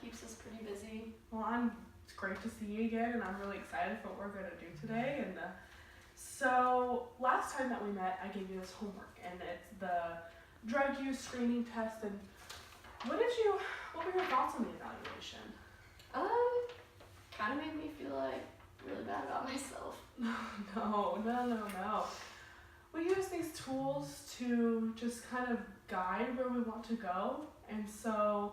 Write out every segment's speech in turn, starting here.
keeps us pretty busy. Well, it's great to see you again, and I'm really excited for what we're going to do today. And so last time that we met, I gave you this homework, and it's the drug use screening test. And what were your thoughts on the evaluation? Kind of made me feel like really bad about myself. No. We use these tools to just kind of guide where we want to go, and so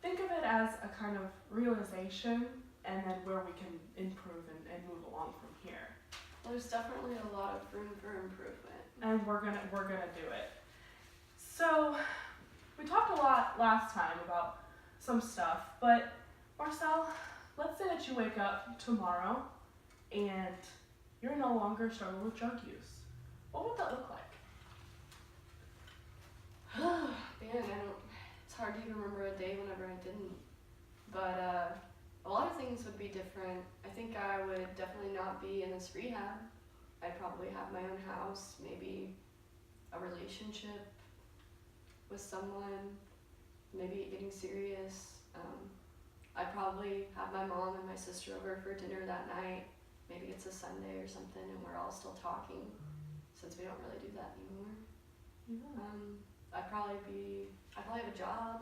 think of it as a kind of realization and then where we can improve and move along from here. Well, there's definitely a lot of room for improvement. And we're gonna do it. So we talked a lot last time about some stuff, but Marcel, let's say that you wake up tomorrow and you're no longer struggling with drug use. What would that look like? Man, it's hard to even remember a day whenever I didn't. But a lot of things would be different. I think I would definitely not be in this rehab. I'd probably have my own house, maybe a relationship with someone, maybe getting serious. I'd probably have my mom and my sister over for dinner that night. Maybe it's a Sunday or something and we're all still talking, since we don't really do that anymore. Yeah. I'd probably have a job.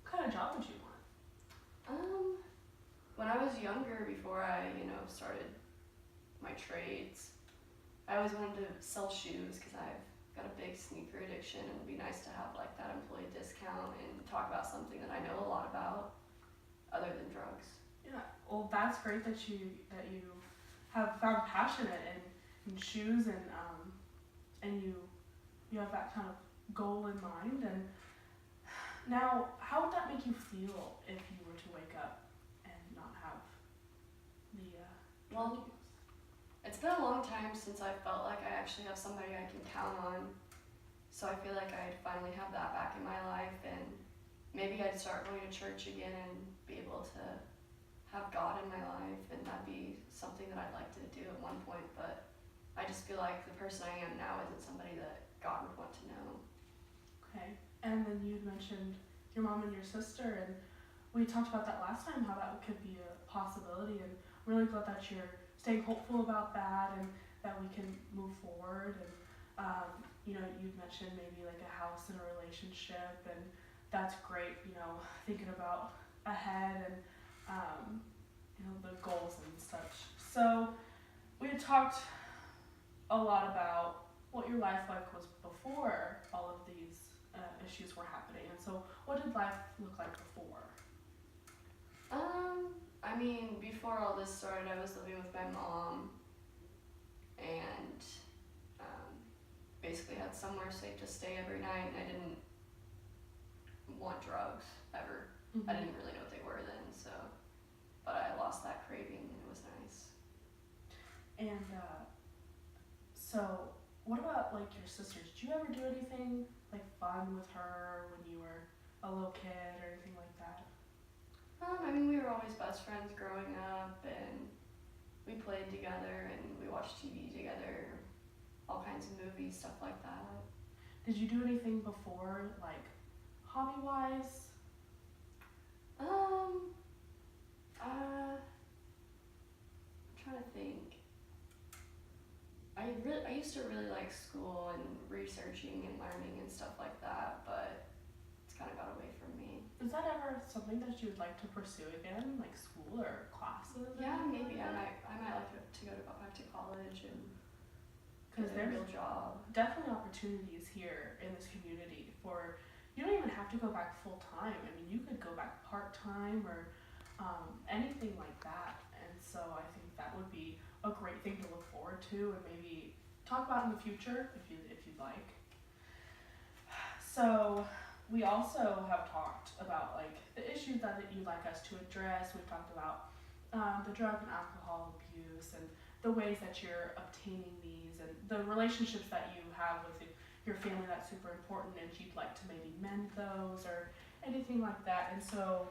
What kind of job would you want? When I was younger, before I, started my trades, I always wanted to sell shoes because I've got a big sneaker addiction, and it'd be nice to have like that employee discount and talk about something that I know a lot about other than drugs. Yeah, well, that's great that you have found passion in shoes, and you have that kind of goal in mind. And now, how would that make you feel if you were to wake up and not have the drug use? It's been a long time since I felt like I actually have somebody I can count on. So I feel like I'd finally have that back in my life, and maybe I'd start going to church again and be able to have God in my life, and that'd be something that I'd like to do at one point. But I just feel like the person I am now isn't somebody that God would want to know. Okay, and then you mentioned your mom and your sister, and we talked about that last time, how that could be a possibility, and really glad that you're staying hopeful about that and that we can move forward. And you mentioned maybe like a house and a relationship, and that's great, thinking about ahead and the goals and such. So we had talked a lot about what your life was before all of these issues were happening, and so what did life look like before? Before all this started, I was living with my mom and basically had somewhere safe to stay every night, and I didn't want drugs ever. Mm-hmm. I didn't really know what they were then, but I lost that craving, and it was nice. And so what about like your sisters? Did you ever do anything like fun with her when you were a little kid or anything like that? We were always best friends growing up, and we played together, and we watched TV together, all kinds of movies, stuff like that. Did you do anything before, like hobby-wise? I'm trying to think. I used to really like school and researching and learning and stuff like that, but it's kind of got away from me. Is that ever something that you would like to pursue again, like school or classes? Yeah, maybe. I might like to go back to college and get a real job. Definitely opportunities here in this community for, you don't even have to go back full time. You could go back part time or anything like that. And so I think that would be a great thing to look forward to and maybe talk about in the future if you'd like. So we also have talked about like the issues that you'd like us to address. We've talked about the drug and alcohol abuse and the ways that you're obtaining these and the relationships that you have with your family that's super important, and you'd like to maybe mend those or anything like that. And so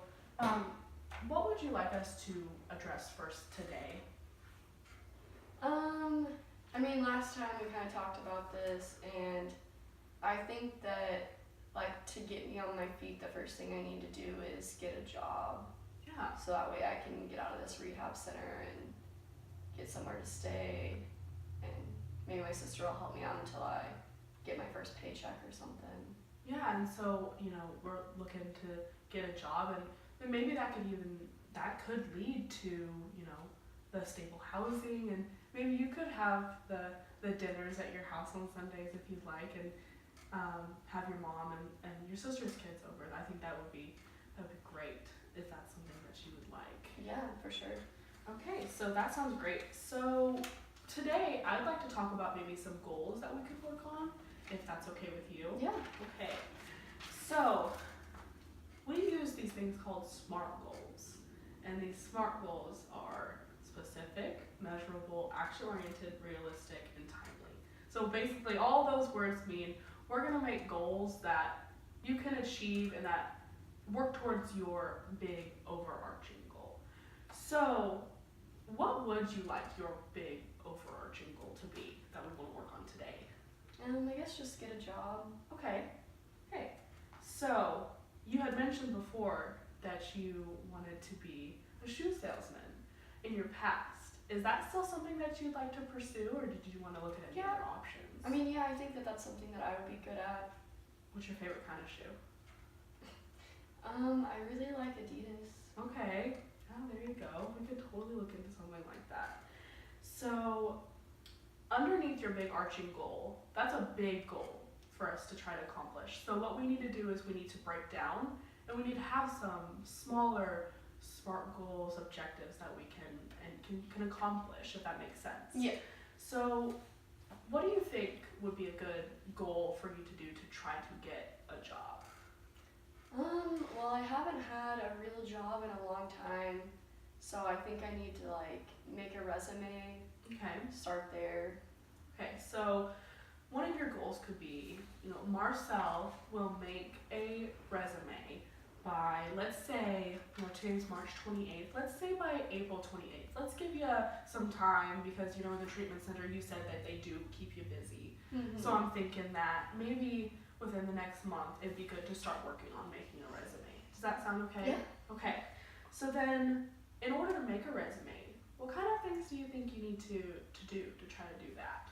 what would you like us to address first today? Last time we kind of talked about this, and I think that like to get me on my feet, the first thing I need to do is get a job. Yeah. So that way I can get out of this rehab center and get somewhere to stay, and maybe my sister will help me out until I get my first paycheck or something. Yeah, and so, we're looking to get a job, and then maybe that could lead to, the stable housing, and maybe you could have the dinners at your house on Sundays if you'd like, and have your mom and your sister's kids over. I think that would be great if that's something that she would like. Yeah, for sure. Okay, so that sounds great. So today I'd like to talk about maybe some goals that we could work on, if that's okay with you. Yeah. Okay. So we use these things called SMART goals. And these SMART goals are specific, measurable, action-oriented, realistic, and timely. So basically all those words mean we're gonna make goals that you can achieve and that work towards your big overarching goal. So what would you like your big overarching goal to be that we want to work on today? I guess just get a job. Okay. So you had mentioned before that you wanted to be a shoe salesman in your past. Is that still something that you'd like to pursue, or did you want to look at any other options? I mean, yeah, I think that that's something that I would be good at. What's your favorite kind of shoe? I really like Adidas. Okay. Oh, there you go. We could totally look into something like that. So underneath your big arching goal, that's a big goal for us to try to accomplish. So what we need to do is we need to break down, and we need to have some smaller SMART goals, objectives that we can accomplish, if that makes sense. Yeah. So what do you think would be a good goal for you to do to try to get a job? Well, I haven't had a real job in a long time, so I think I need to make a resume. Okay. Start there. Okay, so one of your goals could be, Marcel will make a resume by, let's say, today's March 28th, let's say by April 28th. Let's give you some time because, in the treatment center you said that they do keep you busy. Mm-hmm. So I'm thinking that maybe within the next month it'd be good to start working on making a resume. Does that sound okay? Yeah. Okay, so then in order to make a resume, what kind of things do you think you need to do to try to do that?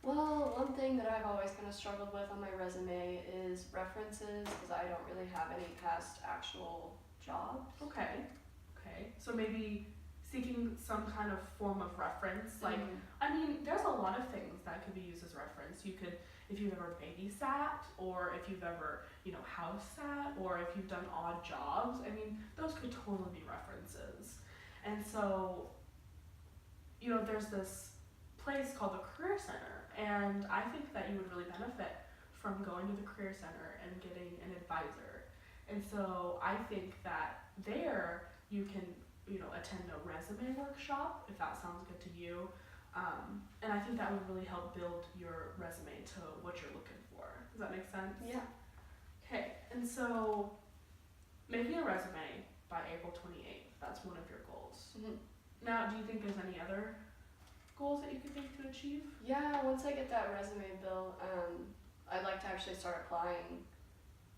Well, one thing that I've always kind of struggled with on my resume is references, because I don't really have any past actual jobs. Okay, so maybe seeking some kind of form of reference, there's a lot of things that could be used as reference. You could, if you've ever babysat, or if you've ever, house sat, or if you've done odd jobs, those could totally be references. And so, there's this place called the Career Center, and I think that you would really benefit from going to the Career Center and getting an advisor. And so I think that there you can, attend a resume workshop, if that sounds good to you. And I think that would really help build your resume to what you're looking for. Does that make sense? Yeah. Okay, and so making a resume by April 28th, that's one of your goals. Mm-hmm. Now, do you think there's any other goals that you could think to achieve? Yeah, once I get that resume built, I'd like to actually start applying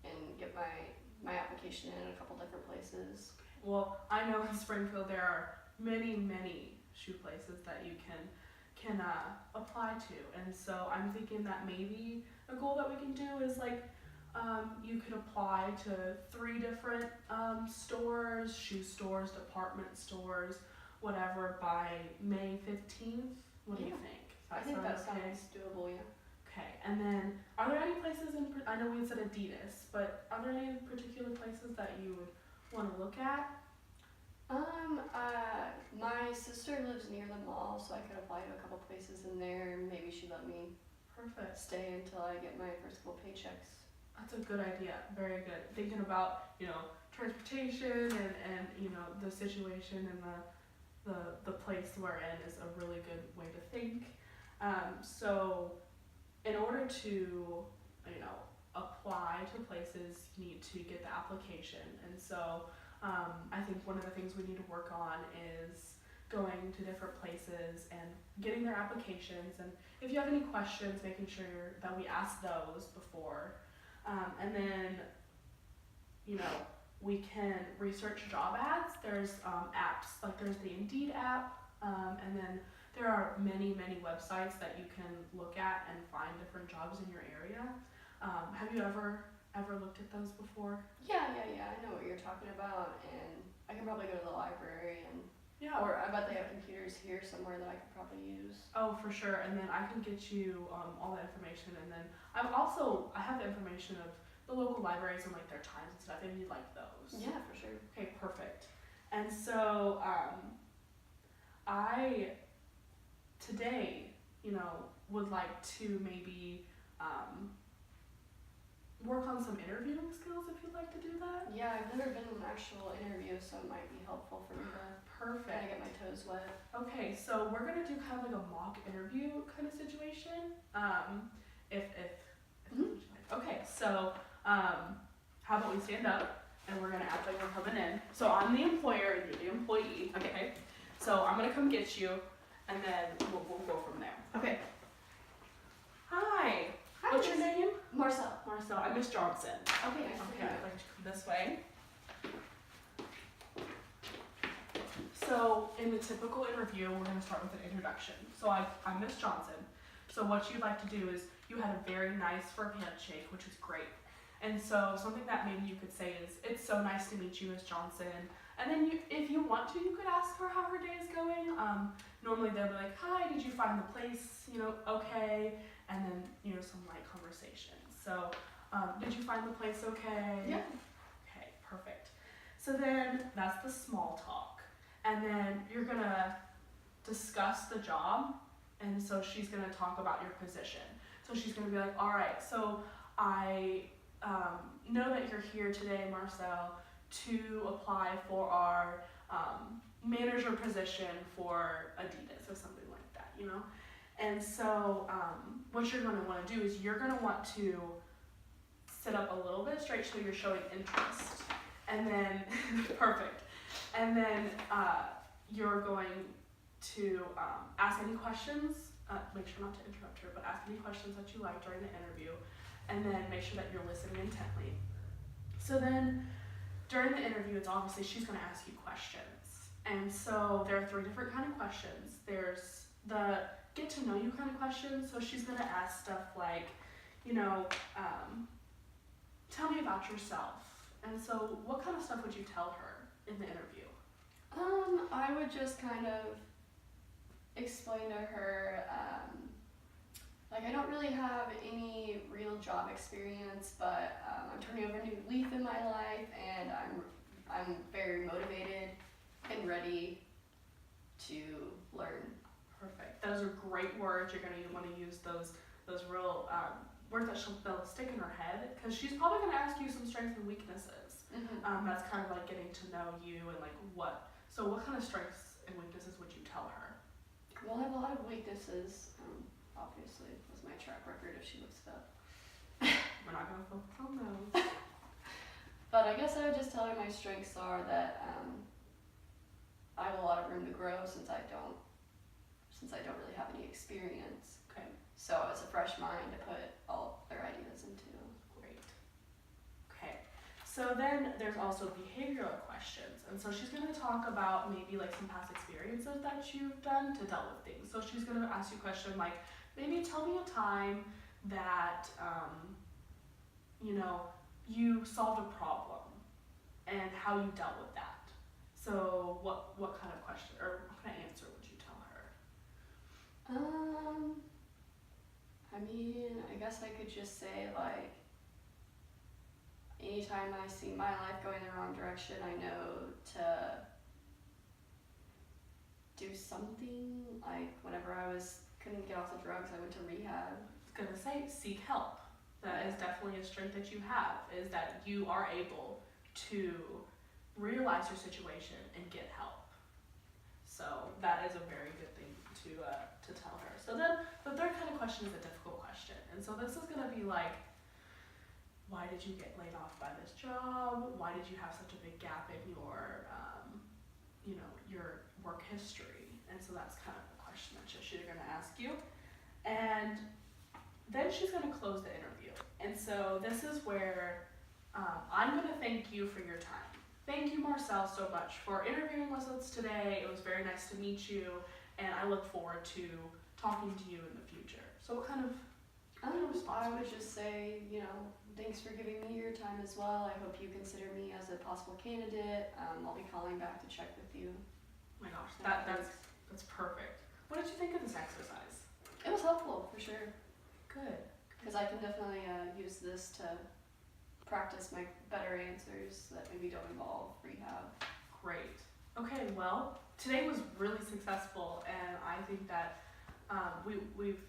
and get my application in a couple different places. Well, I know in Springfield there are many shoe places that you can apply to, and so I'm thinking that maybe a goal that we can do is you could apply to 3 different stores, shoe stores, department stores, whatever, by May 15th. What do you think? I think that sounds doable, yeah. Okay, and then are there any places I know we said Adidas, but are there any particular places that you would want to look at? My sister lives near the mall, so I could apply to a couple places in there, and maybe she'd let me Perfect. stay until I get my first couple paychecks. That's a good idea. Very good. Thinking about, transportation and the situation and the place we're in is a really good way to think. So in order to, apply to places, you need to get the application. And so I think one of the things we need to work on is going to different places and getting their applications. And if you have any questions, making sure that we ask those before. And then, we can research job ads. There's apps, like there's the Indeed app, and then there are many, many websites that you can look at and find different jobs in your area. Have you ever looked at those before? Yeah, I know what you're talking about, and I can probably go to the library and Yeah. or I bet they have computers here somewhere that I could probably use. Oh, for sure. And then I can get you all that information, and then I have the information of the local libraries and like their times and stuff. If you'd like those. Yeah, for sure. Okay, perfect. And so I today, would like to maybe work on some interviewing skills if you'd like to do that. Yeah, I've never been in an actual interview, so it might be helpful for me to Perfect. kind of get my toes wet. Okay, so we're gonna do kind of like a mock interview kind of situation. If Mhm. Okay, so how about we stand up and we're gonna act like we're coming in. So I'm the employer and you're the employee. Okay. So I'm gonna come get you, and then we'll go from there. Okay. Hi. Hi, What's your name? Marcel. Marcel. I'm Miss Johnson. Okay, nice to Okay, meet I'd you. like to come this way. So in the typical interview, we're going to start with an introduction. So I'm Miss Johnson. So what you'd like to do is you had a very nice firm handshake, which is great. And so something that maybe you could say is, "It's so nice to meet you, Miss Johnson." And then if you want to, you could ask her how her day is going. Normally they'll be like, "Hi, did you find the place, okay?" And then, some light conversation. So, did you find the place okay? Yeah. Okay, perfect. So then that's the small talk. And then you're gonna discuss the job. And so she's gonna talk about your position. So she's gonna be like, "All right, so I know that you're here today, Marcel, to apply for our manager position for Adidas," or something like that, And so what you're going to want to do is you're going to want to sit up a little bit straight so you're showing interest. And then, perfect. And then you're going to ask any questions, make sure not to interrupt her, but ask any questions that you like during the interview, and then make sure that you're listening intently. So then during the interview, it's obviously she's going to ask you questions. And so there are 3 different kind of questions. There's the get to know you kind of questions. So she's going to ask stuff like, tell me about yourself. And so what kind of stuff would you tell her in the interview? I would just kind of explain to her, I don't really have any real job experience, but I'm turning over a new leaf in my life, and I'm very motivated and ready to learn. Perfect. Those are great words. You're gonna want to use those real words that they'll stick in her head, because she's probably gonna ask you some strengths and weaknesses. Mm-hmm. That's kind of like getting to know you and like what. So what kind of strengths and weaknesses would you tell her? Well, I have a lot of weaknesses. Obviously, was my track record if she looks it up. We're not gonna focus on those. But I guess I would just tell her my strengths are that I have a lot of room to grow since I don't really have any experience. Okay. So it's a fresh mind to put all their ideas into. Great. Okay. So then there's also behavioral questions. And so she's going to talk about maybe like some past experiences that you've done to deal with things. So she's going to ask you a question like, maybe tell me a time that, you solved a problem and how you dealt with that. So what kind of question or what kind of answer would you tell her? I guess I could just say like, anytime I see my life going the wrong direction, I know to do something. Like whenever I couldn't get off the drugs, I went to rehab. I was gonna say seek help. That is definitely a strength that you have, is that you are able to realize your situation and get help. So that is a very good thing to tell her. So then the third kind of question is a difficult question. And so this is gonna be like, why did you get laid off by this job? Why did you have such a big gap in your, your work history? And so that's kind of the question that she's gonna ask you. And then she's gonna close the interview. And so this is where I'm going to thank you for your time. Thank you, Marcel, so much for interviewing with us today. It was very nice to meet you, and I look forward to talking to you in the future. So what kind of response? I would just say, thanks for giving me your time as well. I hope you consider me as a possible candidate. I'll be calling back to check with you. Oh my gosh, that's perfect. What did you think of this exercise? It was helpful, for sure. Good. Because I can definitely use this to practice my better answers that maybe don't involve rehab. Great. Okay, well, today was really successful, and I think that we've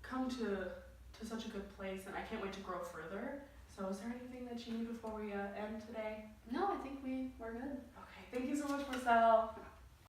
come to such a good place, and I can't wait to grow further. So is there anything that you need before we end today? No, I think we're good. Okay, thank you so much, Marcel.